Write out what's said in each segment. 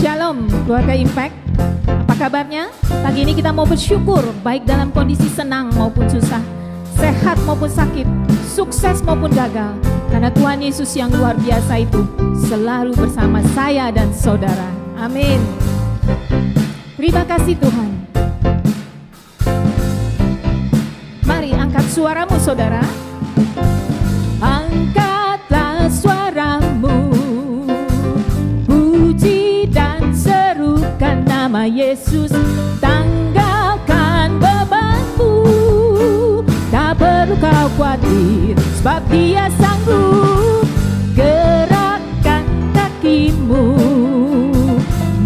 Shalom keluarga Impact, apa kabarnya? Pagi ini kita mau bersyukur baik dalam kondisi senang maupun susah, sehat maupun sakit, sukses maupun gagal. Karena Tuhan Yesus yang luar biasa itu selalu bersama saya dan saudara. Amin. Terima kasih Tuhan. Mari angkat suaramu saudara. Angkatlah suaramu, puji dan serukan nama Yesus. Tanggalkan bebanmu, tak perlu kau khawatir, sebab Dia sanggup. Gerakkan kakimu,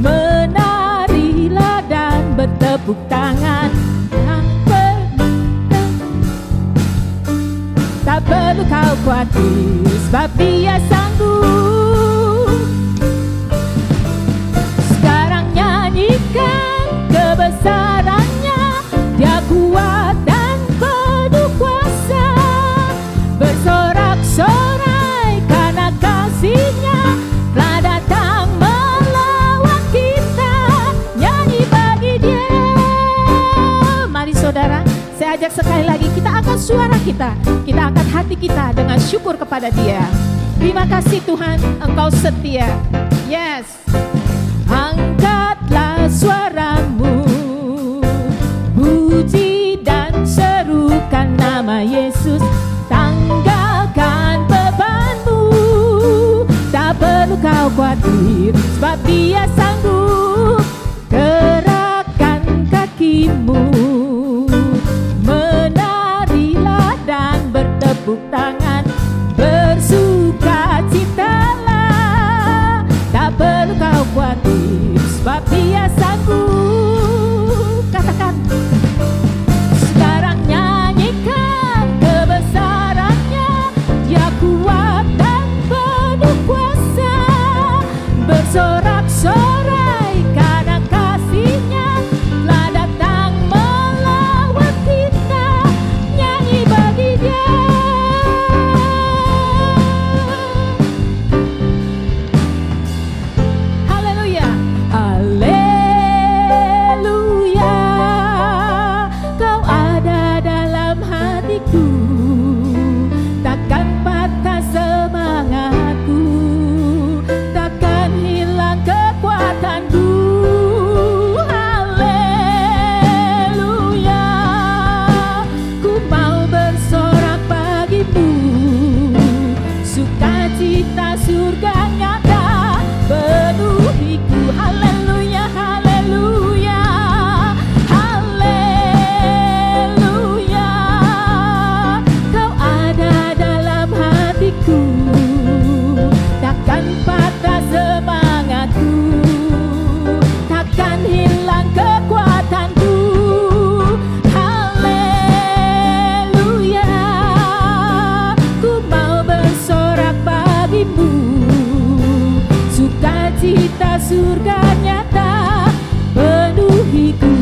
menarilah dan bertepuk tangan. Tak perlu kau khawatir, sebab Dia sanggup. Sekarang nyanyikan kebesarannya, Dia kuat dan penuh kuasa. Bersorak-sorai karena kasih-Nya telah datang melawan kita. Nyanyi bagi Dia. Mari saudara, saya ajak sekali lagi, kita angkat suara kita angkat hati kita dengan syukur kepada Dia. Terima kasih Tuhan, Engkau setia. Yes. Angkatlah suaramu, puji dan serukan nama Yesus. Tanggalkan bebanmu, tak perlu kau khawatir, sebab Dia sanggup. Gerakkan kakimu, tepuk tangan, bersukacitalah. Tak perlu kau khawatir, sebab Dia sanggup. Katakan, sekarang nyanyikan kebesarannya, Dia kuat dan penuh kuasa. Bersorak-sorai karena kasih-Nya telah datang melawan kita. Nyanyi bagi Dia. Sukacita surga nyata penuhiku.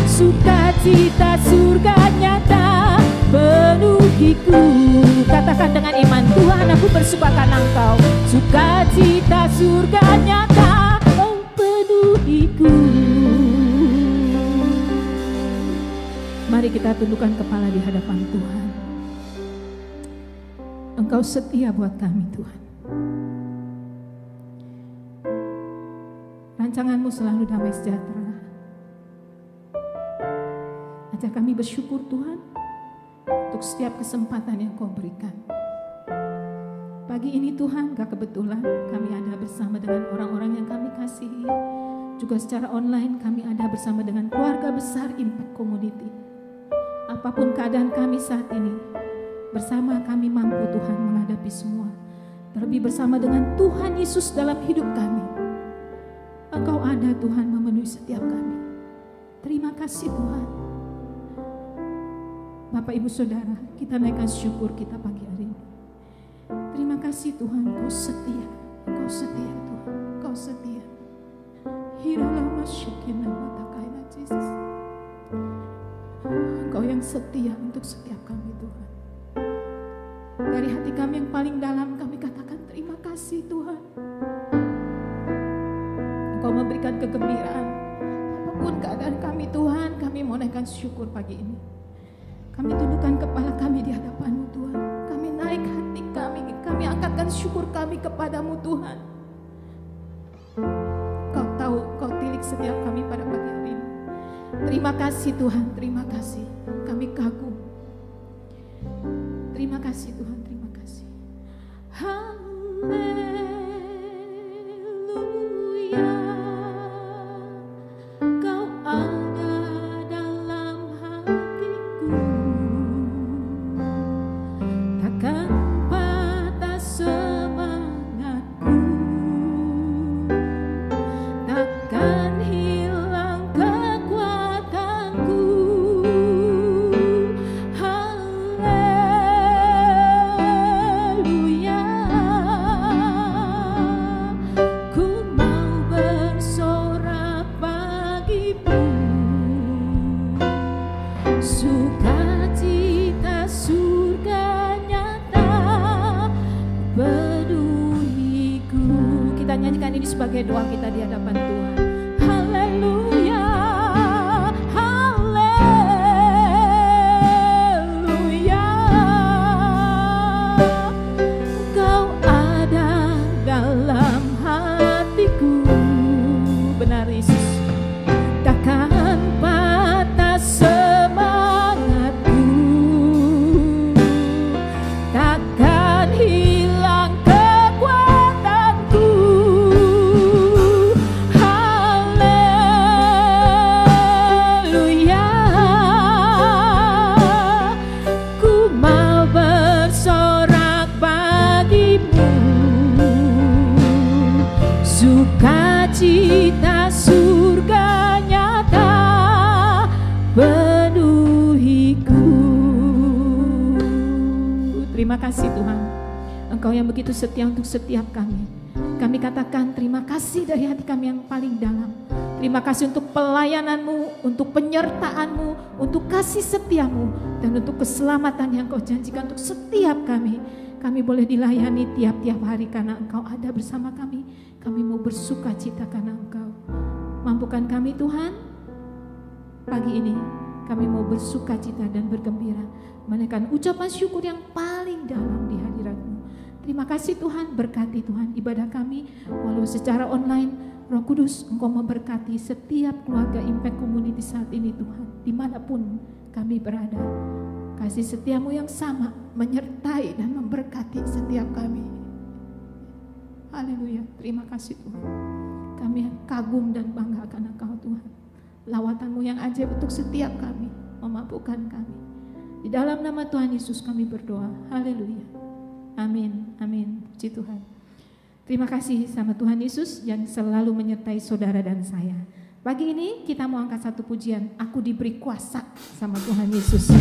Sukacita surga nyata penuhiku. Katakan dengan iman, Tuhan aku bersukakan Engkau. Sukacita surga nyata penuhiku. Mari kita tundukkan kepala di hadapan Tuhan. Engkau setia buat kami Tuhan. Rancangan-Mu selalu damai sejahtera. Ajak kami bersyukur Tuhan untuk setiap kesempatan yang Kau berikan. Pagi ini Tuhan, gak kebetulan kami ada bersama dengan orang-orang yang kami kasihi. Juga secara online kami ada bersama dengan keluarga besar Impact Community. Apapun keadaan kami saat ini, bersama kami mampu Tuhan menghadapi semua. Terlebih bersama dengan Tuhan Yesus dalam hidup kami. Engkau ada Tuhan memenuhi setiap kami. Terima kasih Tuhan. Bapak Ibu Saudara, kita naikkan syukur kita pagi hari ini. Terima kasih Tuhan, Engkau setia. Engkau setia Tuhan, Engkau setia. Hiralama syukina matakaina Jesus. Engkau yang setia untuk setiap kami Tuhan. Dari hati kami yang paling dalam kami katakan terima kasih. kasih Tuhan. Engkau memberikan kegembiraan. Apapun keadaan kami Tuhan, kami mau naikkan syukur pagi ini. Kami tundukkan kepala kami di hadapan-Mu Tuhan. Kami naik hati kami angkatkan syukur kami kepadamu Tuhan. Kau tahu, Kau tilik setiap kami pada pagi hari ini. Terima kasih Tuhan, terima kasih. Kami kagum. Terima kasih Tuhan, terima kasih. Haleluya. Kau ada dalam hatiku. Takkan patah semangatku. Takkan hilang kekuatanku. Haleluya. Ku mau bersorak bagimu. Sukacita surga nyata penuhiku. Kita nyanyikan ini sebagai doa kita di hadapan Tuhan. Haleluya, haleluya. Kau ada dalam hatiku. Benar Yesus. Takkan patah semangatku. Takkan hilang kekuatanku. Haleluya. Ku mau bersorak bagimu. Sukacita surga nyata penuhiku. Terima kasih Tuhan, Engkau yang begitu setia untuk setiap kami. Kami katakan terima kasih dari hati kami yang paling dalam. Terima kasih untuk pelayanan-Mu, untuk penyertaan-Mu, untuk kasih setia-Mu, dan untuk keselamatan yang Kau janjikan untuk setiap kami. Kami boleh dilayani tiap-tiap hari karena Engkau ada bersama kami. Kami mau bersuka cita karena Engkau. Mampukan kami Tuhan, pagi ini kami mau bersuka cita dan bergembira, menaikkan ucapan syukur yang paling dalam di hadirat-Mu. Terima kasih Tuhan, berkati Tuhan ibadah kami, walau secara online. Roh Kudus, Engkau memberkati setiap keluarga Impact Community saat ini Tuhan, dimanapun kami berada. Kasih setiamu yang sama menyertai dan memberkati setiap kami. Haleluya, terima kasih Tuhan. Kami kagum dan bangga akan Engkau Tuhan. Lawatanmu yang ajaib untuk setiap kami, memampukan kami. Di dalam nama Tuhan Yesus kami berdoa. Haleluya. Amin, amin. Puji Tuhan. Terima kasih sama Tuhan Yesus yang selalu menyertai saudara dan saya. Pagi ini kita mau angkat satu pujian, aku diberi kuasa sama Tuhan Yesus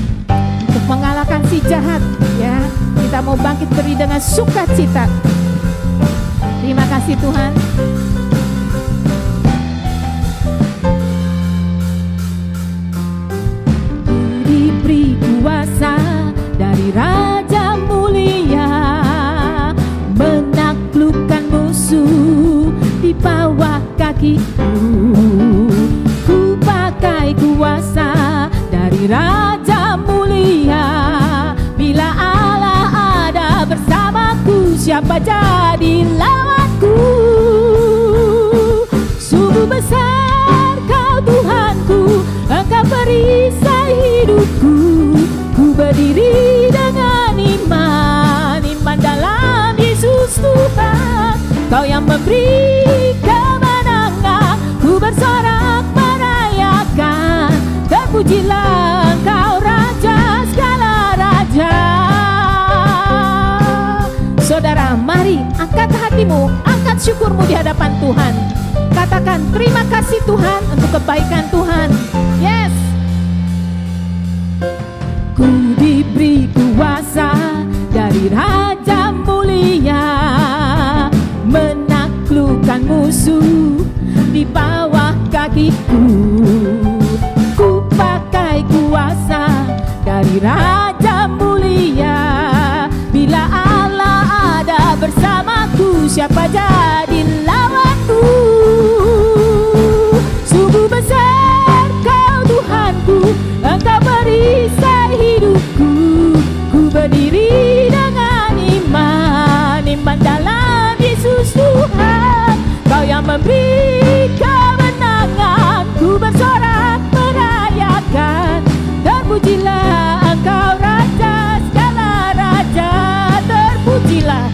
untuk mengalahkan si jahat, ya. Kita mau bangkit beri dengan sukacita. Terima kasih Tuhan. Diberi kuasa dari Raja Mulia, menaklukkan musuh di bawah kakiku. Ku pakai kuasa dari Raja Mulia. Bila Allah ada bersamaku, siapa jadi lawanku? Sungguh besar Kau Tuhanku, Engkau perisai hidupku. Ku berdiri dengan iman, iman dalam Yesus Tuhan. Kau yang memberi kemenangan, ku bersorak merayakan. Terpujilah Engkau Raja segala raja. Saudara, mari angkat hatimu, angkat syukurmu di hadapan Tuhan. Katakan terima kasih Tuhan untuk kebaikan Tuhan. Yes. Ku diberi kuasa dari Raja Mulia, menaklukkan musuh di bawah kakiku. Ku pakai kuasa dari Raja Mulia. Bila Allah ada bersamaku, siapa jadi lawanku? Sungguh besar Kau Tuhanku, Engkau perisai hidupku. Ku berdiri dengan iman, iman dalam Yesus Tuhan. Kau yang memberi kemenangan, ku bersorak merayakan. Terpujilah Engkau Raja segala raja, terpujilah.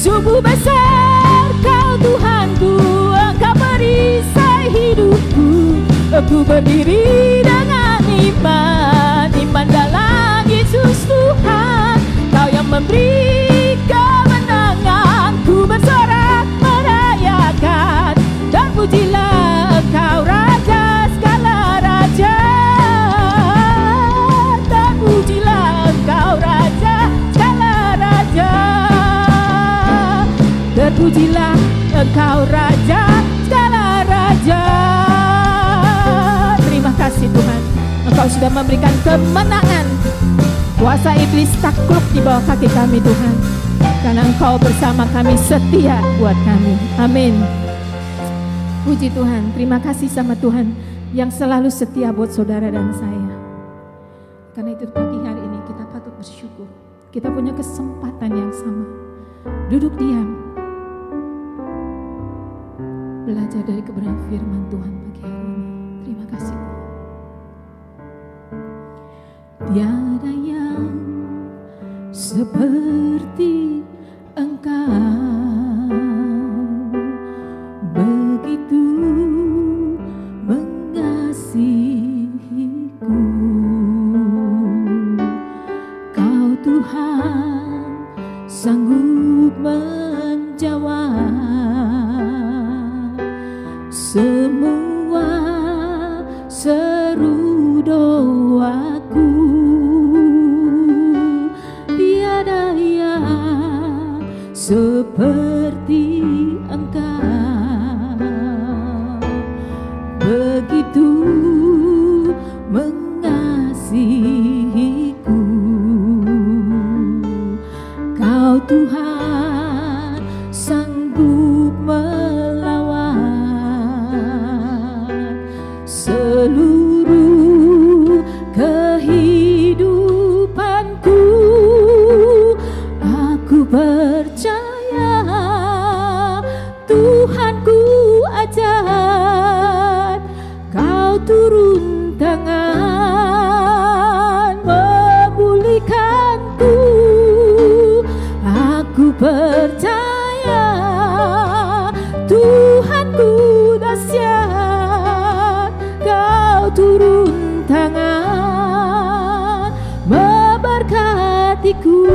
Sungguh besar Kau Tuhanku, Engkau perisai hidupku. Aku berdiri dengan iman, iman dalam Yesus Tuhan. Kau yang memberi kemenangan, ku bersorak merayakan. Dan pujilah Engkau Raja segala raja, dan pujilah Engkau Raja segala raja. Terpujilah Engkau Raja segala raja. Terima kasih Tuhan, Engkau sudah memberikan kemenangan. Kuasa iblis takluk di bawah kaki kami Tuhan, karena Engkau bersama kami, setia buat kami. Amin. Puji Tuhan, terima kasih sama Tuhan yang selalu setia buat saudara dan saya. Karena itu pagi hari ini kita patut bersyukur. Kita punya kesempatan yang sama. Duduk diam, belajar dari kebenaran firman Tuhan pagi hari ini. Terima kasih. Tiada yang seperti Engkau, begitu mengasihiku. Kau Tuhan sanggup menjawab semua seru doaku. Tiada yang seperti Engkau, begitu mengasihiku. Kau Tuhan sanggup melawan seluruh kehidupanku. Aku percaya Tuhanku ajar, Kau turun tangan memulihkanku. Aku percaya Tuhanku dahsyat, Kau turun tangan memberkatiku.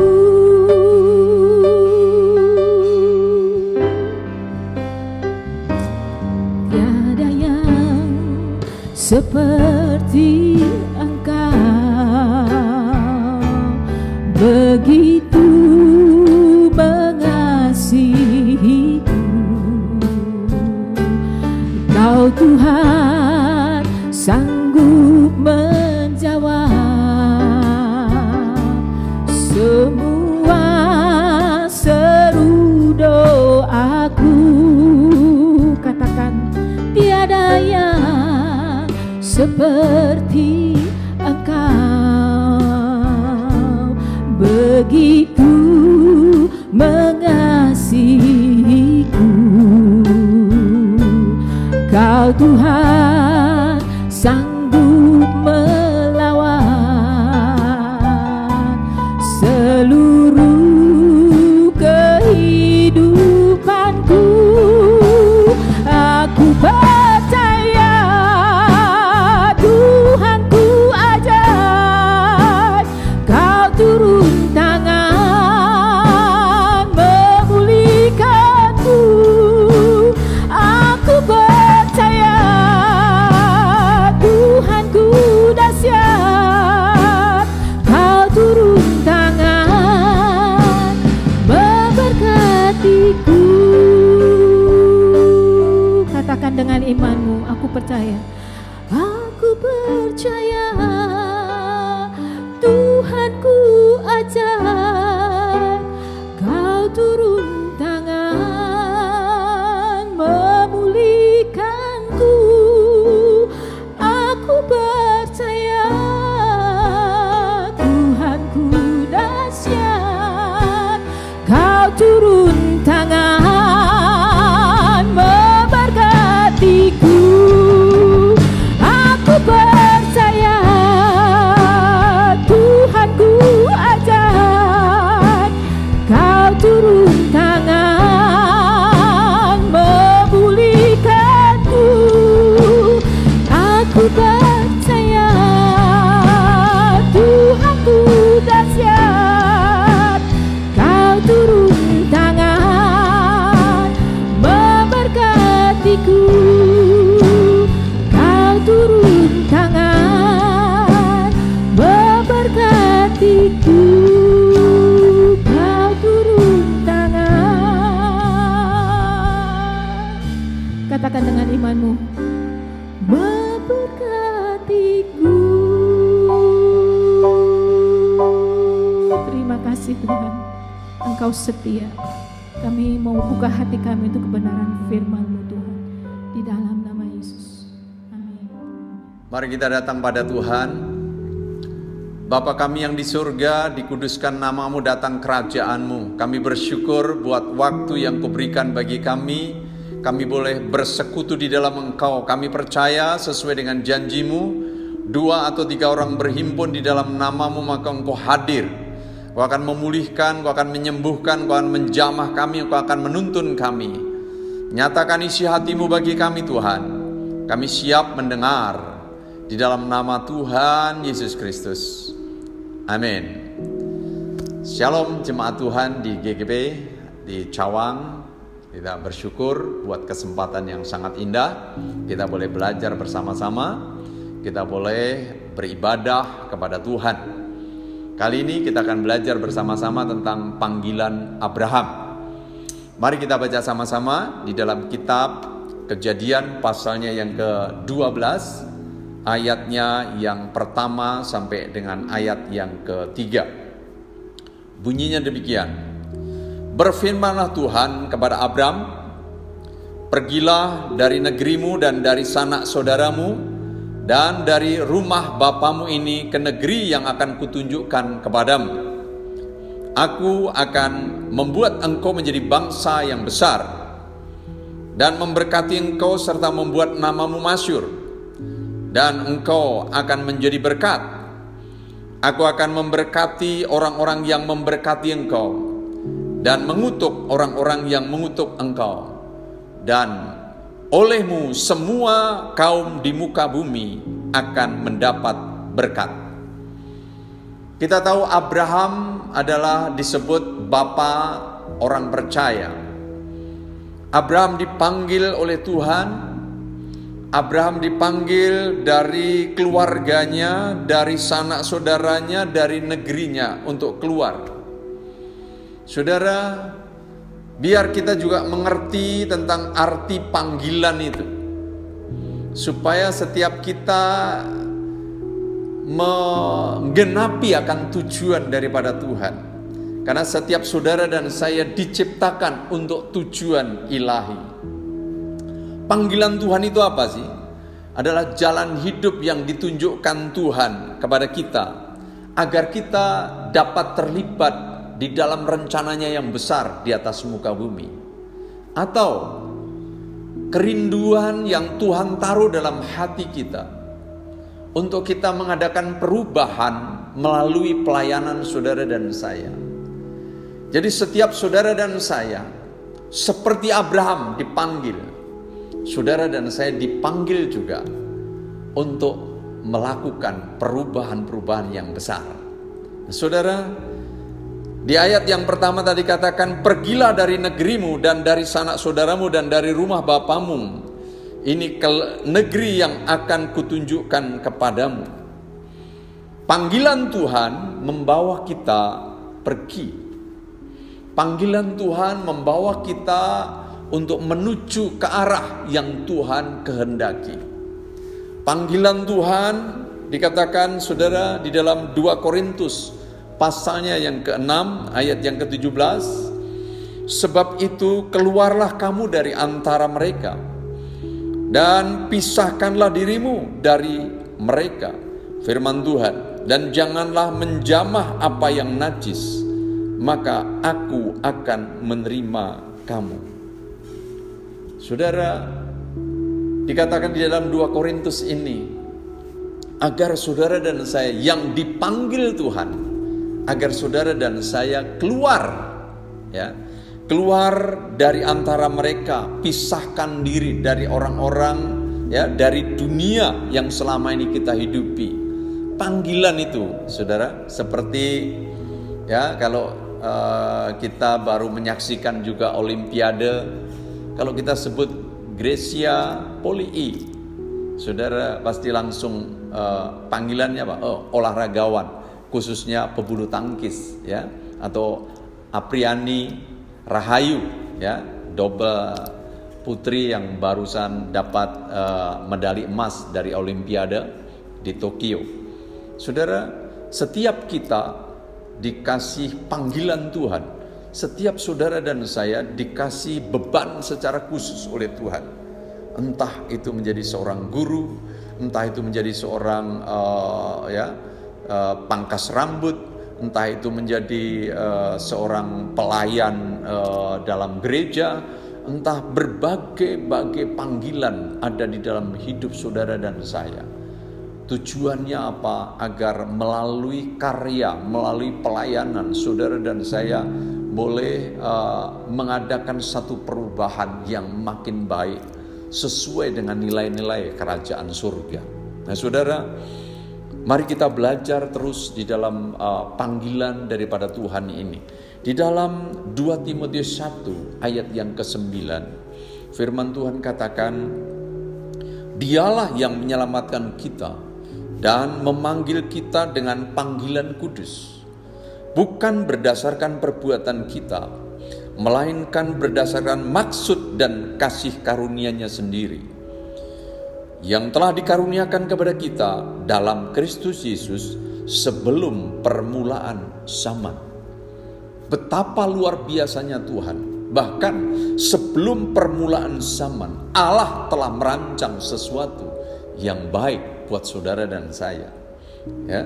Tiada yang seperti Engkau, begitu mengasihiku. Kau Tuhan sanggup menjawab semua seru doaku. Katakan, tiada yang seperti Engkau, begitu mengasihiku. Kau Tuhan sanggup melawan seluruh kehidupanku. Aku percaya Tuhanku ajar, Kau turun tangan memulihkanku. Aku percaya Tuhanku dahsyat, Kau turun tangan memberkatiku. Katakan dengan imanmu, aku percaya. Aku percaya Tuhanku ajar, Kau turun tangan firman-Mu memberkatiku. Terima kasih Tuhan, Engkau setia. Kami mau buka hati kami untuk kebenaran firman-Mu Tuhan, di dalam nama Yesus. Amin. Mari kita datang pada Tuhan. Bapa kami yang di surga, dikuduskan nama-Mu, datang kerajaan-Mu. Kami bersyukur buat waktu yang Kau berikan bagi kami. Kami boleh bersekutu di dalam Engkau. Kami percaya sesuai dengan janji-Mu, 2 atau 3 orang berhimpun di dalam nama-Mu, maka Engkau hadir. Kau akan memulihkan, Kau akan menyembuhkan, Kau akan menjamah kami, Kau akan menuntun kami. Nyatakan isi hati-Mu bagi kami Tuhan. Kami siap mendengar di dalam nama Tuhan Yesus Kristus. Amin. Shalom jemaat Tuhan di GGP di Cawang. Kita bersyukur buat kesempatan yang sangat indah. Kita boleh belajar bersama-sama. Kita boleh beribadah kepada Tuhan. Kali ini kita akan belajar bersama-sama tentang panggilan Abraham. Mari kita baca sama-sama di dalam kitab Kejadian pasalnya yang ke-12. Ayatnya yang pertama sampai dengan ayat yang ketiga. Bunyinya demikian. Berfirmanlah Tuhan kepada Abram, pergilah dari negerimu dan dari sanak saudaramu dan dari rumah bapamu ini ke negeri yang akan kutunjukkan kepadamu. Aku akan membuat engkau menjadi bangsa yang besar dan memberkati engkau serta membuat namamu masyhur. Dan engkau akan menjadi berkat. Aku akan memberkati orang-orang yang memberkati engkau, dan mengutuk orang-orang yang mengutuk engkau. Dan olehmu semua kaum di muka bumi akan mendapat berkat. Kita tahu Abraham adalah disebut bapa orang percaya. Abraham dipanggil oleh Tuhan. Abraham dipanggil dari keluarganya, dari sanak saudaranya, dari negerinya untuk keluar. Saudara, biar kita juga mengerti tentang arti panggilan itu, supaya setiap kita menggenapi akan tujuan daripada Tuhan. Karena setiap saudara dan saya diciptakan untuk tujuan ilahi. Panggilan Tuhan itu apa sih? Adalah jalan hidup yang ditunjukkan Tuhan kepada kita, agar kita dapat terlibat di dalam rencananya yang besar di atas muka bumi. Atau kerinduan yang Tuhan taruh dalam hati kita, untuk kita mengadakan perubahan melalui pelayanan saudara dan saya. Jadi setiap saudara dan saya, seperti Abraham dipanggil, saudara dan saya dipanggil juga untuk melakukan perubahan-perubahan yang besar. Saudara, di ayat yang pertama tadi katakan, pergilah dari negerimu dan dari sanak saudaramu dan dari rumah bapamu. Ini ke negeri yang akan kutunjukkan kepadamu. Panggilan Tuhan membawa kita pergi. Panggilan Tuhan membawa kita untuk menuju ke arah yang Tuhan kehendaki. Panggilan Tuhan dikatakan saudara di dalam 2 Korintus pasalnya yang ke-6 ayat yang ke-17. Sebab itu keluarlah kamu dari antara mereka dan pisahkanlah dirimu dari mereka, firman Tuhan, dan janganlah menjamah apa yang najis, maka aku akan menerima kamu. Saudara, dikatakan di dalam 2 Korintus ini, agar saudara dan saya yang dipanggil Tuhan, agar saudara dan saya keluar, ya, keluar dari antara mereka, pisahkan diri dari orang-orang, ya, dari dunia yang selama ini kita hidupi. Panggilan itu, saudara, seperti ya kalau kita baru menyaksikan juga Olimpiade. Kalau kita sebut Gracia Polii, saudara pasti langsung panggilannya apa? Olahragawan, khususnya pebulu tangkis, ya, atau Apriani Rahayu, ya, double putri yang barusan dapat medali emas dari Olimpiade di Tokyo. Saudara, setiap kita dikasih panggilan Tuhan. Setiap saudara dan saya dikasih beban secara khusus oleh Tuhan. Entah itu menjadi seorang guru, entah itu menjadi seorang pangkas rambut, entah itu menjadi seorang pelayan dalam gereja, entah berbagai panggilan ada di dalam hidup saudara dan saya. Tujuannya apa? Agar melalui karya, melalui pelayanan, saudara dan saya boleh mengadakan satu perubahan yang makin baik sesuai dengan nilai-nilai kerajaan surga. Nah saudara, mari kita belajar terus di dalam panggilan daripada Tuhan ini. Di dalam 2 Timotius 1 ayat yang ke-9, firman Tuhan katakan, Dialah yang menyelamatkan kita dan memanggil kita dengan panggilan kudus, bukan berdasarkan perbuatan kita, melainkan berdasarkan maksud dan kasih karunia-Nya sendiri, yang telah dikaruniakan kepada kita dalam Kristus Yesus sebelum permulaan zaman. Betapa luar biasanya Tuhan. Bahkan sebelum permulaan zaman, Allah telah merancang sesuatu yang baik buat saudara dan saya. Ya.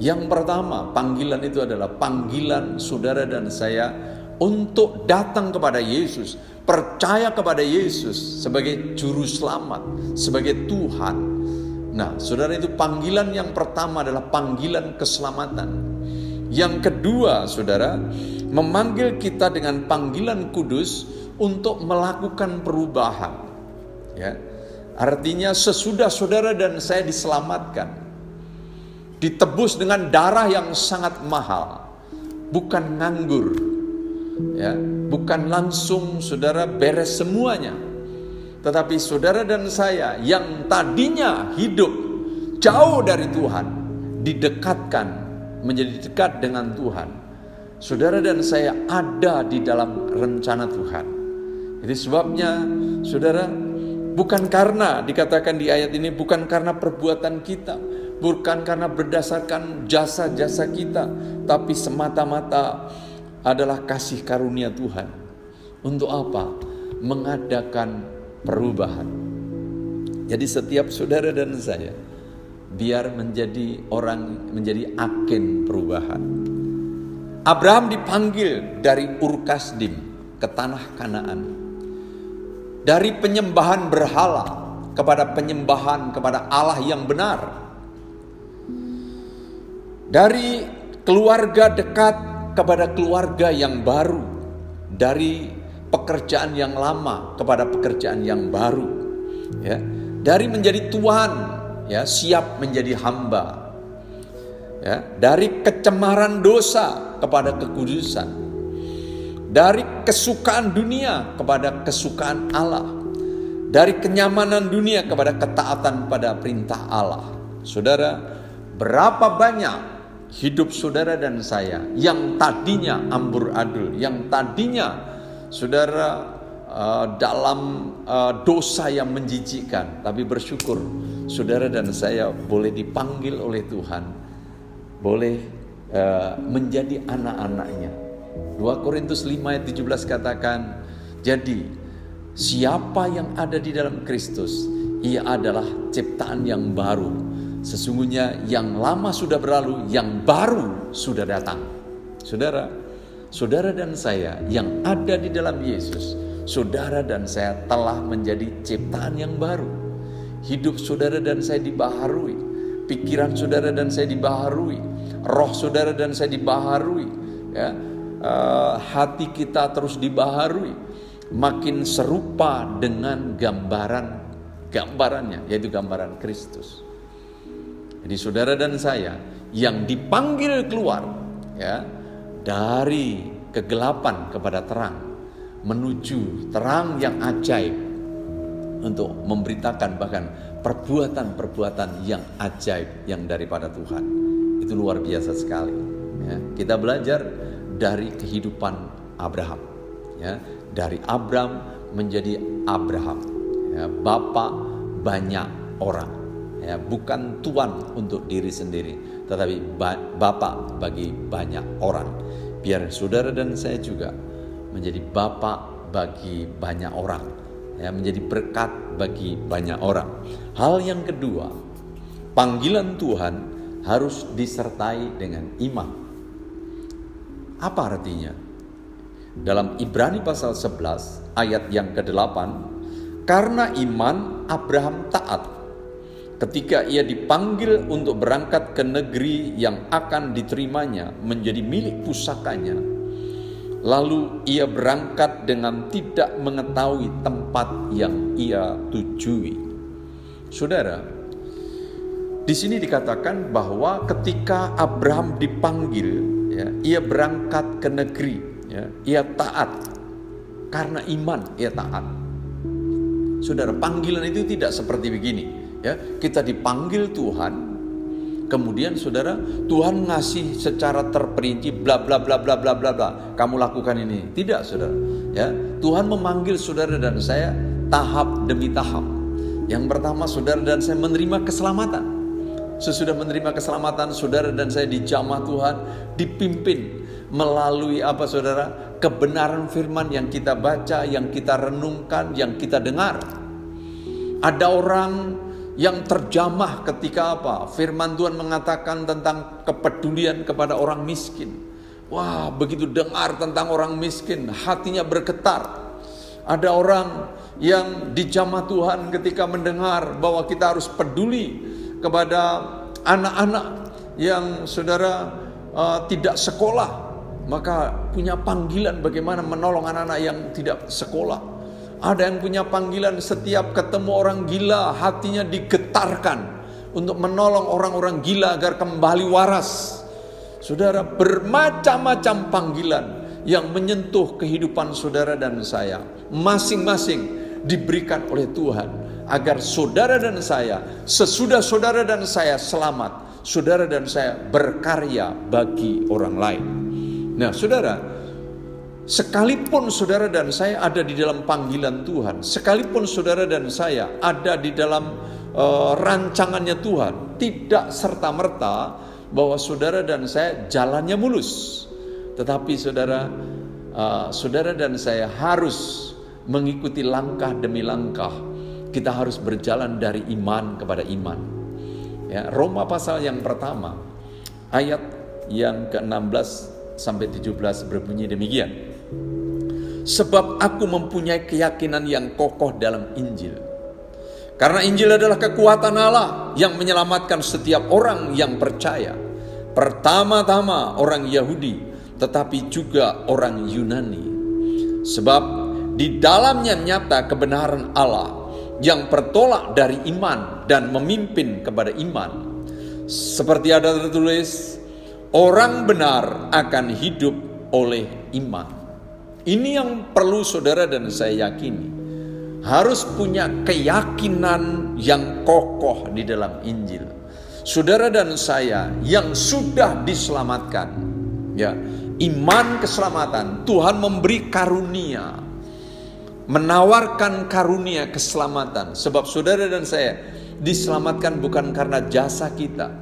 Yang pertama, panggilan itu adalah panggilan saudara dan saya untuk datang kepada Yesus, percaya kepada Yesus sebagai juru selamat, sebagai Tuhan. Nah, saudara, itu panggilan yang pertama adalah panggilan keselamatan. Yang kedua, saudara, memanggil kita dengan panggilan kudus untuk melakukan perubahan. Ya. Artinya sesudah saudara dan saya diselamatkan, ditebus dengan darah yang sangat mahal, bukan nganggur, ya, bukan langsung saudara beres semuanya, tetapi saudara dan saya yang tadinya hidup jauh dari Tuhan, didekatkan menjadi dekat dengan Tuhan. Saudara dan saya ada di dalam rencana Tuhan. Jadi sebabnya saudara, bukan karena dikatakan di ayat ini, bukan karena perbuatan kita, bukan karena berdasarkan jasa-jasa kita, tapi semata-mata adalah kasih karunia Tuhan. Untuk apa? Mengadakan perubahan. Jadi setiap saudara dan saya biar menjadi menjadi agen perubahan. Abraham dipanggil dari Ur Kasdim ke tanah Kanaan. Dari penyembahan berhala kepada penyembahan kepada Allah yang benar. Dari keluarga dekat kepada keluarga yang baru. Dari pekerjaan yang lama kepada pekerjaan yang baru. Ya. Dari menjadi tuan, ya, siap menjadi hamba. Ya. Dari kecemaran dosa kepada kekudusan. Dari kesukaan dunia kepada kesukaan Allah. Dari kenyamanan dunia kepada ketaatan pada perintah Allah. Saudara, berapa banyak hidup saudara dan saya yang tadinya amburadul, yang tadinya saudara dalam dosa yang menjijikkan, tapi bersyukur saudara dan saya boleh dipanggil oleh Tuhan, boleh menjadi anak-anaknya. 2 Korintus 5 ayat 17 katakan, jadi siapa yang ada di dalam Kristus, ia adalah ciptaan yang baru. Sesungguhnya yang lama sudah berlalu, yang baru sudah datang. Saudara, saudara dan saya yang ada di dalam Yesus, saudara dan saya telah menjadi ciptaan yang baru. Hidup saudara dan saya dibaharui, pikiran saudara dan saya dibaharui, roh saudara dan saya dibaharui, ya. Hati kita terus dibaharui, makin serupa dengan gambarannya, yaitu gambaran Kristus. Jadi saudara dan saya yang dipanggil keluar, ya, dari kegelapan kepada terang, menuju terang yang ajaib, untuk memberitakan bahkan perbuatan-perbuatan yang ajaib yang daripada Tuhan. Itu luar biasa sekali, ya. Kita belajar dari kehidupan Abraham, ya, dari Abraham menjadi Abraham, ya, bapa banyak orang, ya, bukan tuan untuk diri sendiri, tetapi bapa bagi banyak orang. Biar saudara dan saya juga menjadi bapa bagi banyak orang, ya, menjadi berkat bagi banyak orang. Hal yang kedua, panggilan Tuhan harus disertai dengan iman. Apa artinya? Dalam Ibrani pasal 11 ayat yang ke-8, karena iman Abraham taat ketika ia dipanggil untuk berangkat ke negeri yang akan diterimanya menjadi milik pusakanya. Lalu ia berangkat dengan tidak mengetahui tempat yang ia tujui. Saudara, di sini dikatakan bahwa ketika Abraham dipanggil, ya, ia berangkat ke negeri, ya, ia taat. Karena iman ia taat. Saudara, panggilan itu tidak seperti begini, ya. Kita dipanggil Tuhan, kemudian saudara, Tuhan ngasih secara terperinci bla bla bla bla bla bla bla, kamu lakukan ini. Tidak, saudara, ya. Tuhan memanggil saudara dan saya tahap demi tahap. Yang pertama, saudara dan saya menerima keselamatan. Sesudah menerima keselamatan, saudara dan saya dijamah Tuhan, dipimpin melalui apa, saudara? Kebenaran firman yang kita baca, yang kita renungkan, yang kita dengar. Ada orang yang terjamah ketika apa? Firman Tuhan mengatakan tentang kepedulian kepada orang miskin. Wah, begitu dengar tentang orang miskin, hatinya bergetar. Ada orang yang dijamah Tuhan ketika mendengar bahwa kita harus peduli kepada anak-anak yang saudara tidak sekolah. Maka punya panggilan bagaimana menolong anak-anak yang tidak sekolah. Ada yang punya panggilan setiap ketemu orang gila, hatinya digetarkan untuk menolong orang-orang gila agar kembali waras. Saudara, bermacam-macam panggilan yang menyentuh kehidupan saudara dan saya. Masing-masing diberikan oleh Tuhan agar saudara dan saya, sesudah saudara dan saya selamat, saudara dan saya berkarya bagi orang lain. Nah, saudara, sekalipun saudara dan saya ada di dalam panggilan Tuhan, sekalipun saudara dan saya ada di dalam rancangannya Tuhan, tidak serta-merta bahwa saudara dan saya jalannya mulus. Tetapi saudara dan saya harus mengikuti langkah demi langkah. Kita harus berjalan dari iman kepada iman. Ya, Roma pasal yang pertama, ayat yang ke-16 sampai 17 berbunyi demikian. Sebab aku mempunyai keyakinan yang kokoh dalam Injil. Karena Injil adalah kekuatan Allah yang menyelamatkan setiap orang yang percaya. Pertama-tama orang Yahudi, tetapi juga orang Yunani. Sebab di dalamnya nyata kebenaran Allah yang bertolak dari iman dan memimpin kepada iman. Seperti ada tertulis, orang benar akan hidup oleh iman. Ini yang perlu saudara dan saya yakini. Harus punya keyakinan yang kokoh di dalam Injil. Saudara dan saya yang sudah diselamatkan, ya, iman keselamatan, Tuhan memberi karunia, menawarkan karunia keselamatan. Sebab saudara dan saya diselamatkan bukan karena jasa kita,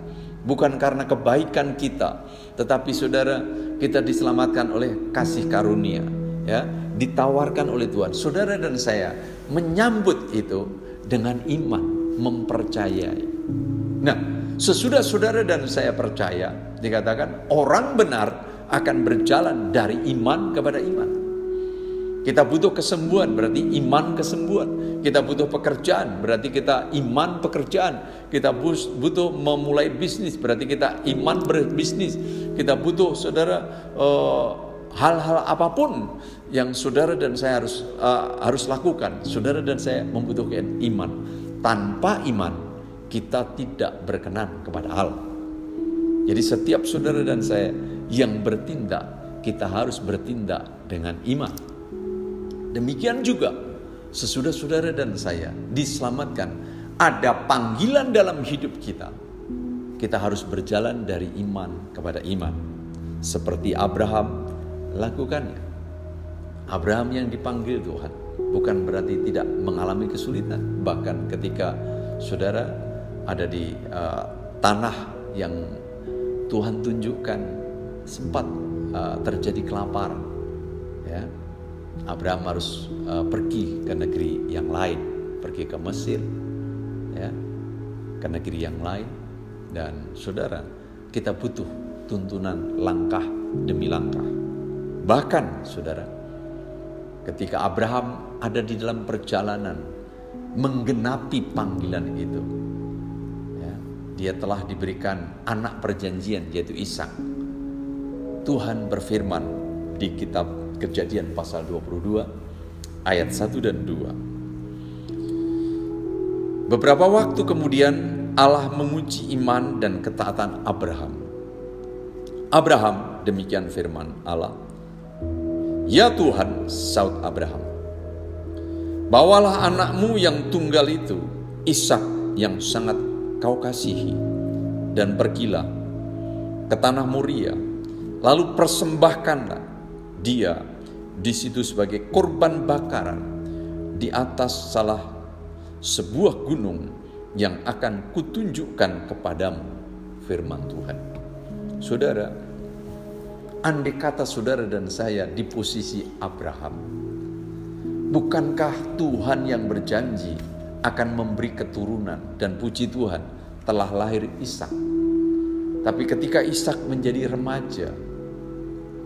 bukan karena kebaikan kita, tetapi saudara, kita diselamatkan oleh kasih karunia, ya, ditawarkan oleh Tuhan. Saudara dan saya menyambut itu dengan iman, mempercayai. Nah, sesudah saudara dan saya percaya, dikatakan orang benar akan berjalan dari iman kepada iman. Kita butuh kesembuhan, berarti iman kesembuhan. Kita butuh pekerjaan, berarti kita iman pekerjaan. Kita butuh memulai bisnis, berarti kita iman berbisnis. Kita butuh, saudara, hal-hal apapun yang saudara dan saya harus lakukan. Saudara dan saya membutuhkan iman. Tanpa iman, kita tidak berkenan kepada Allah. Jadi setiap saudara dan saya yang bertindak, kita harus bertindak dengan iman. Demikian juga sesudah saudara dan saya diselamatkan, ada panggilan dalam hidup kita. Kita harus berjalan dari iman kepada iman. Seperti Abraham lakukannya. Abraham yang dipanggil Tuhan. bukan berarti tidak mengalami kesulitan. Bahkan ketika saudara ada di tanah yang Tuhan tunjukkan, sempat terjadi kelaparan, ya, Abraham harus pergi ke negeri yang lain, pergi ke Mesir, ya, ke negeri yang lain. Dan saudara, kita butuh tuntunan langkah demi langkah. Bahkan saudara, ketika Abraham ada di dalam perjalanan menggenapi panggilan itu, ya, dia telah diberikan anak perjanjian, yaitu Ishak. Tuhan berfirman di kitab Kejadian pasal 22 ayat 1 dan 2. Beberapa waktu kemudian Allah menguji iman dan ketaatan Abraham. Abraham, demikian firman Allah, "Ya Tuhan," saut Abraham, "bawalah anakmu yang tunggal itu, Ishak yang sangat kau kasihi, dan pergilah ke tanah Moria, lalu persembahkanlah dia di situ sebagai korban bakaran di atas salah sebuah gunung yang akan kutunjukkan kepadamu," firman Tuhan. Saudara, andai kata saudara dan saya di posisi Abraham, bukankah Tuhan yang berjanji akan memberi keturunan, dan puji Tuhan telah lahir Ishak. Tapi ketika Ishak menjadi remaja,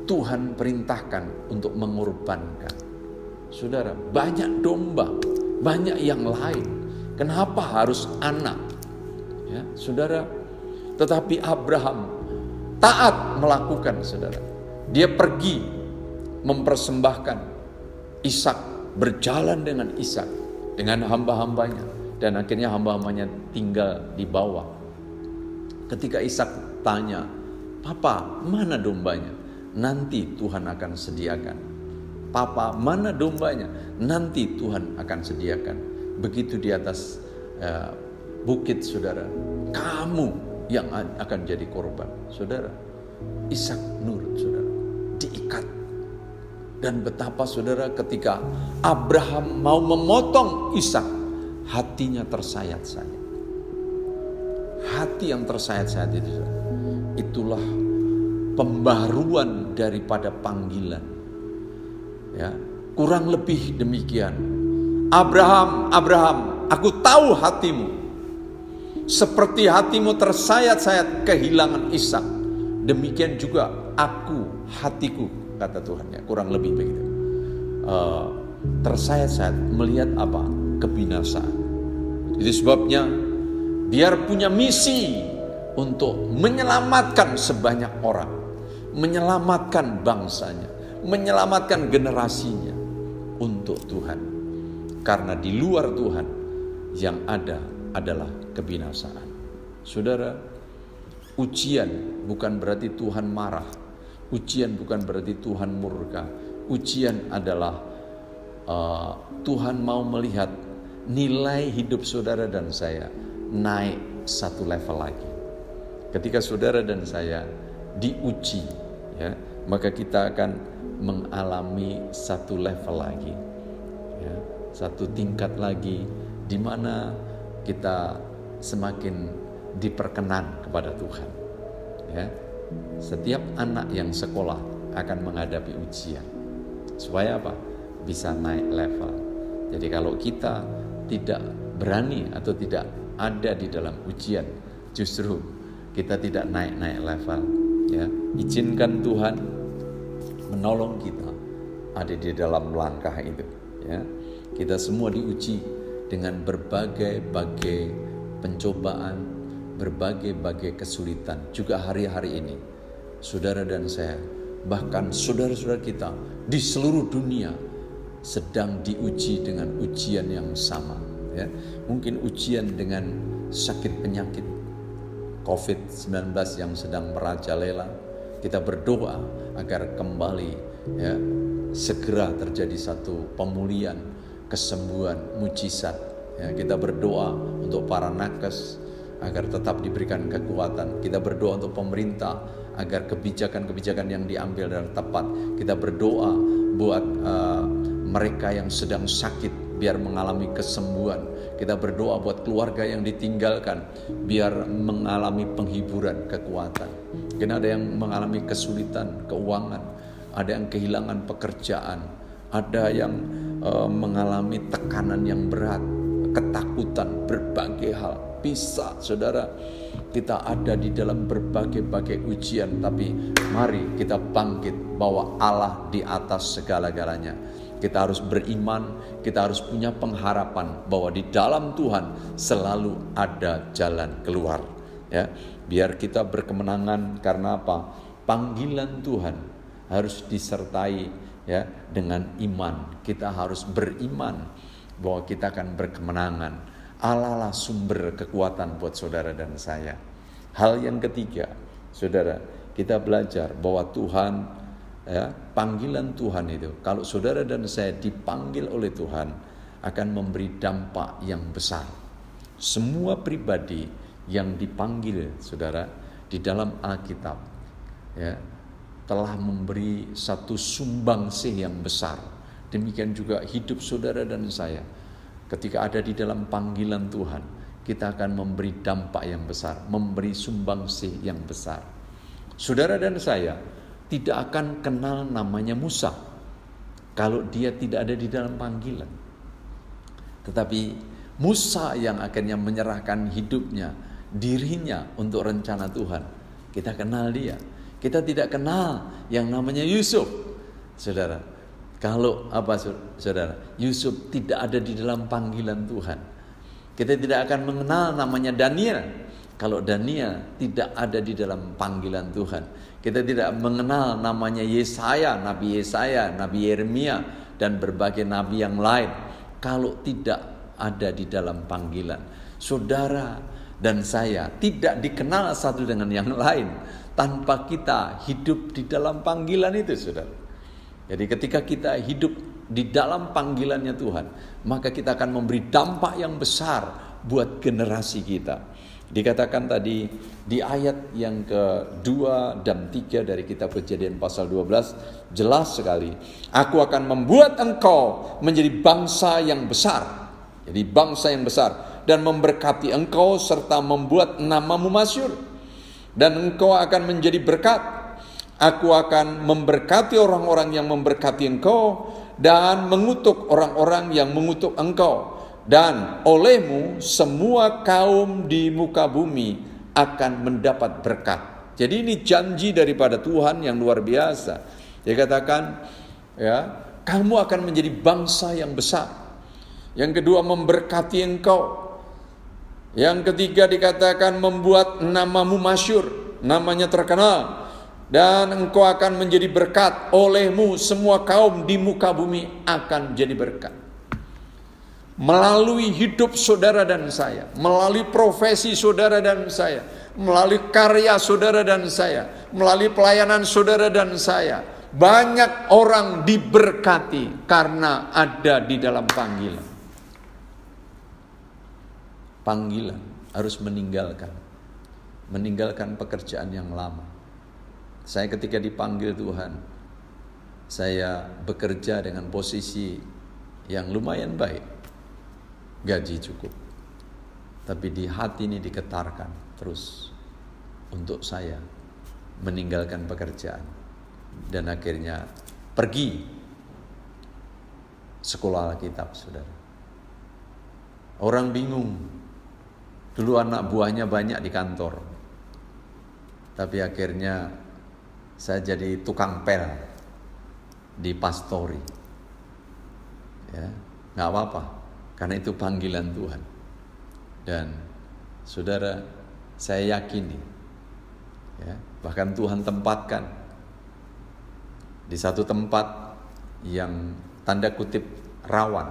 Tuhan perintahkan untuk mengorbankan. Saudara, banyak domba, banyak yang lain. Kenapa harus anak? Ya, saudara, tetapi Abraham taat melakukan, saudara. Dia pergi mempersembahkan Ishak, berjalan dengan Ishak, dengan hamba-hambanya, dan akhirnya hamba-hambanya tinggal di bawah. Ketika Ishak tanya, "Papa, mana dombanya?" "Nanti Tuhan akan sediakan." "Papa, mana dombanya?" "Nanti Tuhan akan sediakan." Begitu di atas bukit, saudara, kamu yang akan jadi korban. Saudara, Ishak nurut, saudara, diikat. Dan betapa, saudara, ketika Abraham mau memotong Ishak, hatinya tersayat-sayat. Hati yang tersayat-sayat itu, saudara, itulah pembaruan daripada panggilan. Ya, kurang lebih demikian. "Abraham, Abraham, aku tahu hatimu. Seperti hatimu tersayat-sayat kehilangan Ishak, demikian juga hatiku," kata Tuhan. Ya, kurang lebih begitu. Tersayat-sayat melihat apa? Kebinasaan. Itu sebabnya biar punya misi untuk menyelamatkan sebanyak orang, menyelamatkan bangsanya, menyelamatkan generasinya untuk Tuhan. Karena di luar Tuhan yang ada adalah kebinasaan. Saudara, ujian bukan berarti Tuhan marah. Ujian bukan berarti Tuhan murka. Ujian adalah Tuhan mau melihat nilai hidup saudara dan saya naik satu level lagi. Ketika saudara dan saya diuji, ya, maka kita akan mengalami satu level lagi, ya, satu tingkat lagi, di mana kita semakin diperkenan kepada Tuhan. Ya, setiap anak yang sekolah akan menghadapi ujian. Supaya apa? Bisa naik level. Jadi kalau kita tidak berani atau tidak ada di dalam ujian, justru kita tidak naik level. Ya, izinkan Tuhan menolong kita ada di dalam langkah itu. Ya, kita semua diuji dengan berbagai-bagai pencobaan, berbagai-bagai kesulitan. Juga hari-hari ini, saudara dan saya, bahkan saudara-saudara kita di seluruh dunia sedang diuji dengan ujian yang sama. Ya, mungkin ujian dengan sakit penyakit COVID-19 yang sedang merajalela. Kita berdoa agar kembali, ya, segera terjadi satu pemulihan, kesembuhan, mujizat. Ya, kita berdoa untuk para nakes agar tetap diberikan kekuatan. Kita berdoa untuk pemerintah agar kebijakan-kebijakan yang diambil adalah tepat. Kita berdoa buat mereka yang sedang sakit biar mengalami kesembuhan. Kita berdoa buat keluarga yang ditinggalkan biar mengalami penghiburan, kekuatan. Mungkin ada yang mengalami kesulitan keuangan, ada yang kehilangan pekerjaan, ada yang mengalami tekanan yang berat, ketakutan, berbagai hal. Bisa, saudara, kita ada di dalam berbagai-bagai ujian, tapi mari kita bangkit bahwa Allah di atas segala-galanya. Kita harus beriman, kita harus punya pengharapan bahwa di dalam Tuhan selalu ada jalan keluar. Ya, biar kita berkemenangan. Karena apa? Panggilan Tuhan harus disertai ya dengan iman. Kita harus beriman bahwa kita akan berkemenangan. Allah lah sumber kekuatan buat saudara dan saya. Hal yang ketiga, saudara, kita belajar bahwa Tuhan, ya, panggilan Tuhan itu, kalau saudara dan saya dipanggil oleh Tuhan, akan memberi dampak yang besar. Semua pribadi yang dipanggil, saudara, di dalam Alkitab, ya, telah memberi satu sumbangsih yang besar. Demikian juga hidup saudara dan saya. Ketika ada di dalam panggilan Tuhan, kita akan memberi dampak yang besar, memberi sumbangsih yang besar. Saudara dan saya tidak akan kenal namanya Musa kalau dia tidak ada di dalam panggilan. Tetapi Musa yang akhirnya menyerahkan hidupnya, dirinya untuk rencana Tuhan. Kita kenal dia. Kita tidak kenal yang namanya Yusuf, saudara. Kalau saudara, Yusuf tidak ada di dalam panggilan Tuhan. Kita tidak akan mengenal namanya Daniel kalau Daniel tidak ada di dalam panggilan Tuhan. Kita tidak mengenal namanya Yesaya, Nabi Yeremia, dan berbagai nabi yang lain kalau tidak ada di dalam panggilan. Saudara dan saya tidak dikenal satu dengan yang lain tanpa kita hidup di dalam panggilan itu, saudara. Jadi ketika kita hidup di dalam panggilannya Tuhan, maka kita akan memberi dampak yang besar buat generasi kita. Dikatakan tadi di ayat yang ke-2 dan 3 dari kitab Kejadian pasal 12, jelas sekali. Aku akan membuat engkau menjadi bangsa yang besar. Jadi bangsa yang besar. Dan memberkati engkau serta membuat namamu masyhur. Dan engkau akan menjadi berkat. Aku akan memberkati orang-orang yang memberkati engkau dan mengutuk orang-orang yang mengutuk engkau. Dan olehmu semua kaum di muka bumi akan mendapat berkat. Jadi ini janji daripada Tuhan yang luar biasa. Dia katakan, ya, kamu akan menjadi bangsa yang besar. Yang kedua, memberkati engkau. Yang ketiga dikatakan membuat namamu masyhur, namanya terkenal. Dan engkau akan menjadi berkat, olehmu semua kaum di muka bumi akan jadi berkat. Melalui hidup saudara dan saya, melalui profesi saudara dan saya, melalui karya saudara dan saya, melalui pelayanan saudara dan saya, banyak orang diberkati karena ada di dalam panggilan. Panggilan harus meninggalkan pekerjaan yang lama. Saya ketika dipanggil Tuhan, saya bekerja dengan posisi yang lumayan baik, gaji cukup. Tapi di hati ini diketarkan terus untuk saya meninggalkan pekerjaan. Dan akhirnya pergi sekolah Alkitab, saudara. Orang bingung, dulu anak buahnya banyak di kantor. Tapi akhirnya saya jadi tukang pel di pastori. Ya, nggak apa-apa, karena itu panggilan Tuhan. Dan saudara, saya yakini, ya, bahkan Tuhan tempatkan di satu tempat yang tanda kutip rawan.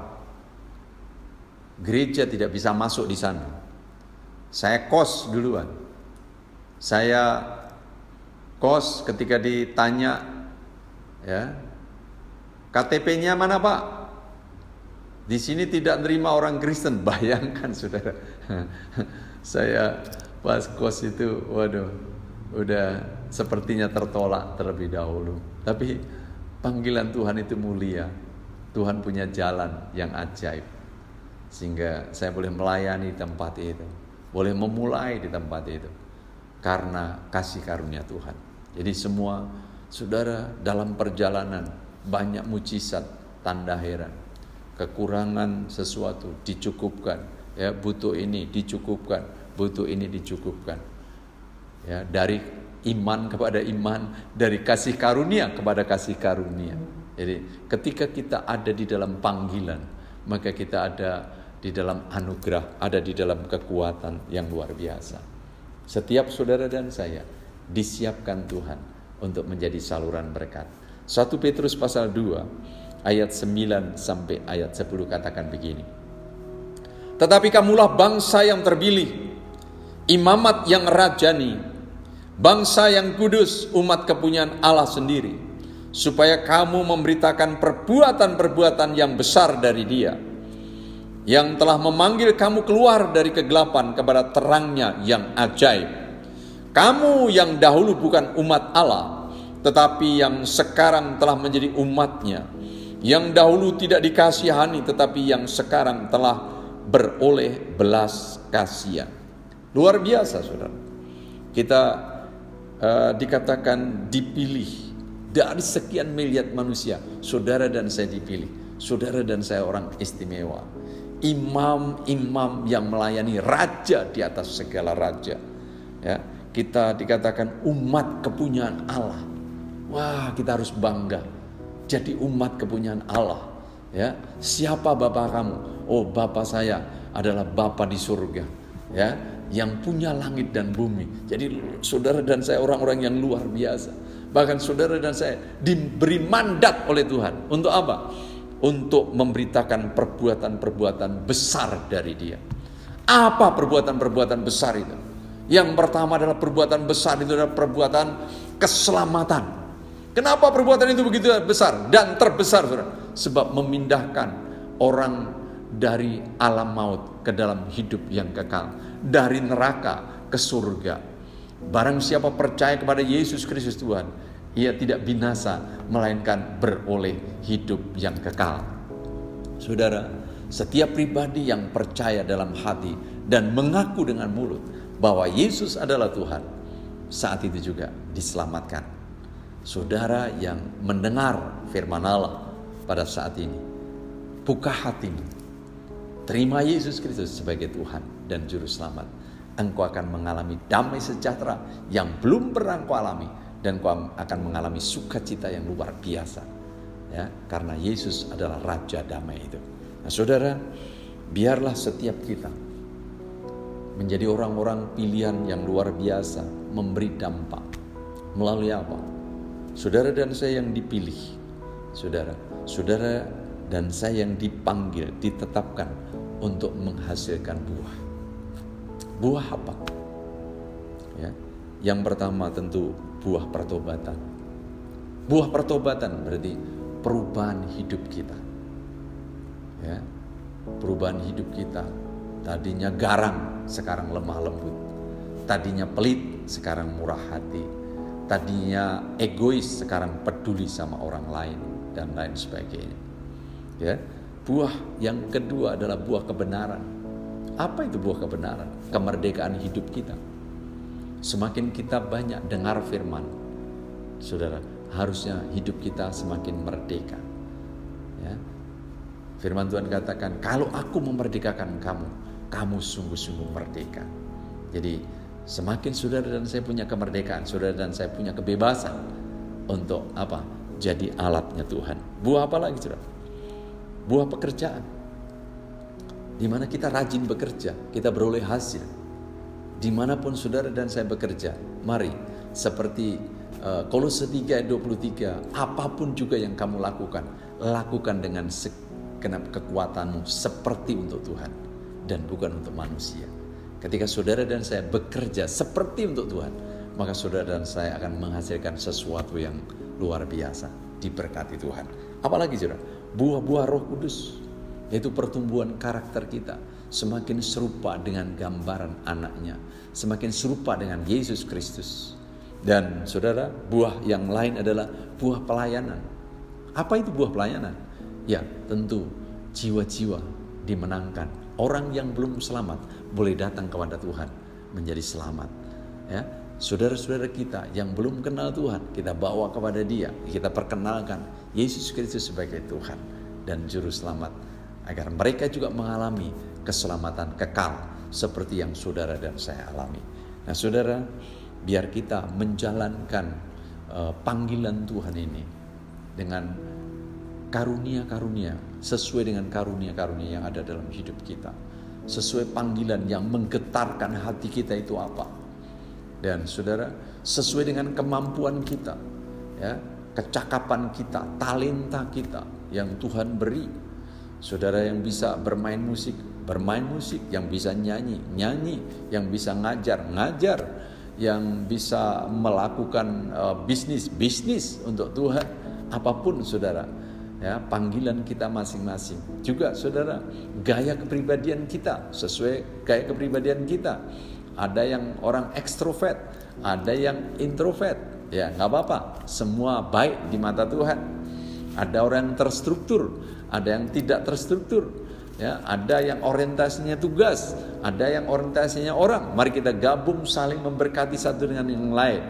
Gereja tidak bisa masuk di sana. Saya kos duluan. Saya kos ketika ditanya, ya, KTP-nya mana Pak? Di sini tidak nerima orang Kristen. Bayangkan saudara. Saya pas kos itu, waduh, udah sepertinya tertolak terlebih dahulu. Tapi panggilan Tuhan itu mulia. Tuhan punya jalan yang ajaib, sehingga saya boleh melayani tempat itu, boleh memulai di tempat itu, karena kasih karunia Tuhan. Jadi semua saudara dalam perjalanan banyak mujizat, tanda heran, kekurangan sesuatu dicukupkan, ya, butuh ini dicukupkan, butuh ini dicukupkan, ya, dari iman kepada iman, dari kasih karunia kepada kasih karunia. Jadi ketika kita ada di dalam panggilan, maka kita ada di dalam anugerah, ada di dalam kekuatan yang luar biasa. Setiap saudara dan saya disiapkan Tuhan untuk menjadi saluran berkat. 1 Petrus pasal 2 ayat 9 sampai ayat 10 katakan begini. Tetapi kamulah bangsa yang terpilih, imamat yang rajani, bangsa yang kudus, umat kepunyaan Allah sendiri, supaya kamu memberitakan perbuatan-perbuatan yang besar dari Dia, yang telah memanggil kamu keluar dari kegelapan kepada terangnya yang ajaib. Kamu yang dahulu bukan umat Allah, tetapi yang sekarang telah menjadi umat-Nya, yang dahulu tidak dikasihani, tetapi yang sekarang telah beroleh belas kasihan. Luar biasa, saudara. Kita dikatakan dipilih dari sekian miliar manusia. Saudara dan saya dipilih. Saudara dan saya orang istimewa. Imam-imam yang melayani raja di atas segala raja. Ya, kita dikatakan umat kepunyaan Allah. Wah, kita harus bangga jadi umat kepunyaan Allah. Ya, siapa Bapa kamu? Oh, Bapa saya adalah Bapa di surga. Ya, yang punya langit dan bumi. Jadi saudara dan saya orang-orang yang luar biasa. Bahkan saudara dan saya diberi mandat oleh Tuhan. Untuk apa? Untuk memberitakan perbuatan-perbuatan besar dari Dia. Apa perbuatan-perbuatan besar itu? Yang pertama adalah perbuatan besar itu adalah perbuatan keselamatan. Kenapa perbuatan itu begitu besar dan terbesar, saudara? Sebab memindahkan orang dari alam maut ke dalam hidup yang kekal, dari neraka ke surga. Barang siapa percaya kepada Yesus Kristus Tuhan, ia tidak binasa, melainkan beroleh hidup yang kekal. Saudara, setiap pribadi yang percaya dalam hati dan mengaku dengan mulut bahwa Yesus adalah Tuhan, saat itu juga diselamatkan. Saudara yang mendengar firman Allah pada saat ini, buka hatimu, terima Yesus Kristus sebagai Tuhan dan Juru Selamat. Engkau akan mengalami damai sejahtera yang belum pernah engkau alami, dan engkau akan mengalami sukacita yang luar biasa, ya, karena Yesus adalah Raja Damai itu. Nah, saudara, biarlah setiap kita menjadi orang-orang pilihan yang luar biasa, memberi dampak melalui apa? Saudara dan saya yang dipilih, saudara dan saya yang dipanggil, ditetapkan untuk menghasilkan buah. Buah apa? Ya, yang pertama tentu buah pertobatan. Buah pertobatan berarti perubahan hidup kita. Ya, perubahan hidup kita. Tadinya garang, sekarang lemah lembut. Tadinya pelit, sekarang murah hati. Tadinya egois, sekarang peduli sama orang lain dan lain sebagainya. Ya, buah yang kedua adalah buah kebenaran. Apa itu buah kebenaran? Kemerdekaan hidup kita. Semakin kita banyak dengar firman, saudara, harusnya hidup kita semakin merdeka. Ya. Firman Tuhan katakan, kalau aku memerdekakan kamu, kamu sungguh-sungguh merdeka. Jadi semakin saudara dan saya punya kemerdekaan, saudara dan saya punya kebebasan untuk apa? Jadi alatnya Tuhan. Buah apa lagi, saudara? Buah pekerjaan. Di mana kita rajin bekerja, kita beroleh hasil. Dimanapun saudara dan saya bekerja, mari seperti Kolose 3 ayat 23, apapun juga yang kamu lakukan, lakukan dengan segenap kekuatanmu seperti untuk Tuhan dan bukan untuk manusia. Ketika saudara dan saya bekerja seperti untuk Tuhan, maka saudara dan saya akan menghasilkan sesuatu yang luar biasa, diberkati Tuhan. Apalagi saudara, buah-buah Roh Kudus, yaitu pertumbuhan karakter kita semakin serupa dengan gambaran anaknya, semakin serupa dengan Yesus Kristus. Dan saudara, buah yang lain adalah buah pelayanan. Apa itu buah pelayanan? Ya, tentu jiwa-jiwa dimenangkan. Orang yang belum selamat boleh datang kepada Tuhan menjadi selamat. Ya, saudara-saudara kita yang belum kenal Tuhan, kita bawa kepada Dia, kita perkenalkan Yesus Kristus sebagai Tuhan dan Juru Selamat, agar mereka juga mengalami keselamatan kekal seperti yang saudara dan saya alami. Nah, saudara, biar kita menjalankan panggilan Tuhan ini dengan karunia-karunia, sesuai dengan karunia-karunia yang ada dalam hidup kita, sesuai panggilan yang menggetarkan hati kita itu apa. Dan saudara, sesuai dengan kemampuan kita, ya, kecakapan kita, talenta kita yang Tuhan beri. Saudara yang bisa bermain musik, yang bisa nyanyi, yang bisa ngajar, yang bisa melakukan bisnis untuk Tuhan, apapun saudara, ya, panggilan kita masing-masing. Juga saudara, gaya kepribadian kita, sesuai gaya kepribadian kita. Ada yang orang ekstrovert, ada yang introvert, ya nggak apa-apa, semua baik di mata Tuhan. Ada orang yang terstruktur, ada yang tidak terstruktur, ya, ada yang orientasinya tugas, ada yang orientasinya orang. Mari kita gabung saling memberkati satu dengan yang lain,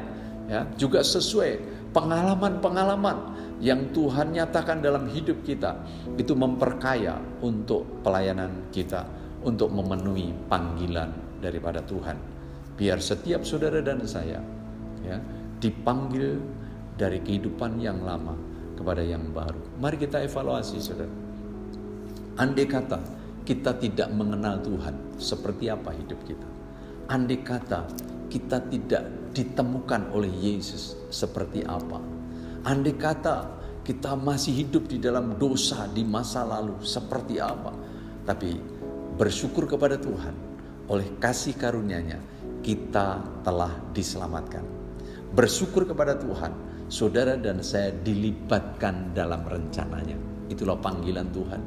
ya. Juga sesuai pengalaman-pengalaman yang Tuhan nyatakan dalam hidup kita, itu memperkaya untuk pelayanan kita, untuk memenuhi panggilan daripada Tuhan. Biar setiap saudara dan saya, ya, dipanggil dari kehidupan yang lama kepada yang baru. Mari kita evaluasi, saudara. Andai kata kita tidak mengenal Tuhan, seperti apa hidup kita? Andai kata kita tidak ditemukan oleh Yesus, seperti apa? Andai kata kita masih hidup di dalam dosa di masa lalu, seperti apa? Tapi bersyukur kepada Tuhan, oleh kasih karunia-Nya kita telah diselamatkan. Bersyukur kepada Tuhan, saudara dan saya dilibatkan dalam rencananya. Itulah panggilan Tuhan.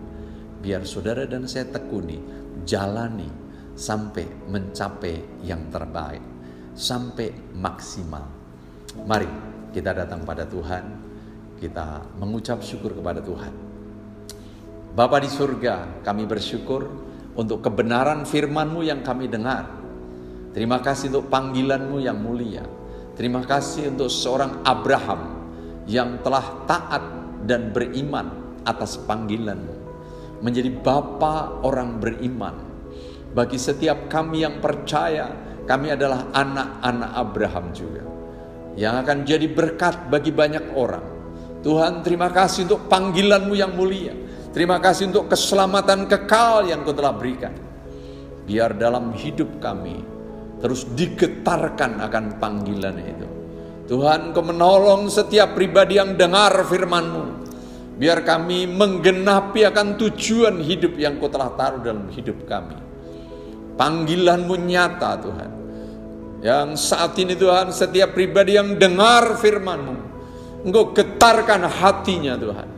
Biar saudara dan saya tekuni, jalani sampai mencapai yang terbaik, sampai maksimal. Mari kita datang pada Tuhan, kita mengucap syukur kepada Tuhan. Bapa di surga, kami bersyukur untuk kebenaran firman-Mu yang kami dengar. Terima kasih untuk panggilan-Mu yang mulia. Terima kasih untuk seorang Abraham yang telah taat dan beriman atas panggilan-Mu, menjadi bapa orang beriman. Bagi setiap kami yang percaya, kami adalah anak-anak Abraham juga, yang akan jadi berkat bagi banyak orang. Tuhan, terima kasih untuk panggilan-Mu yang mulia. Terima kasih untuk keselamatan kekal yang Kau telah berikan. Biar dalam hidup kami terus digetarkan akan panggilan itu. Tuhan, Kau menolong setiap pribadi yang dengar firman-Mu. Biar kami menggenapi akan tujuan hidup yang Kau telah taruh dalam hidup kami. Panggilan-Mu nyata, Tuhan. Yang saat ini Tuhan, setiap pribadi yang dengar firman-Mu, Engkau getarkan hatinya Tuhan,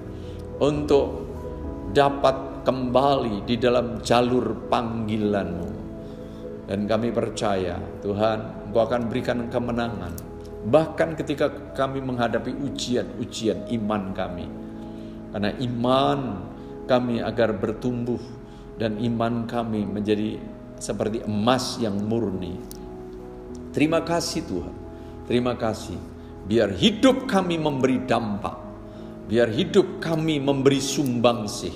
untuk dapat kembali di dalam jalur panggilan-Mu. Dan kami percaya Tuhan, Engkau akan berikan kemenangan, bahkan ketika kami menghadapi ujian-ujian iman kami. Karena iman kami agar bertumbuh, dan iman kami menjadi seperti emas yang murni. Terima kasih Tuhan, terima kasih. Biar hidup kami memberi dampak, biar hidup kami memberi sumbangsih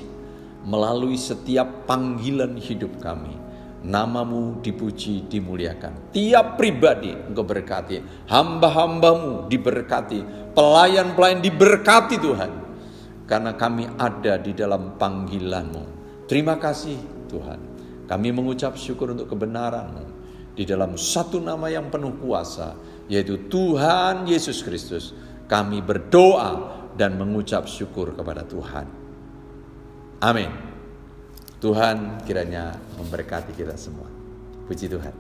melalui setiap panggilan hidup kami. Nama-Mu dipuji, dimuliakan. Tiap pribadi Engkau berkati, hamba-hamba-Mu diberkati, pelayan-pelayan diberkati Tuhan, karena kami ada di dalam panggilan-Mu. Terima kasih Tuhan. Kami mengucap syukur untuk kebenaran-Mu di dalam satu nama yang penuh kuasa, yaitu Tuhan Yesus Kristus. Kami berdoa dan mengucap syukur kepada Tuhan. Amin. Tuhan kiranya memberkati kita semua. Puji Tuhan.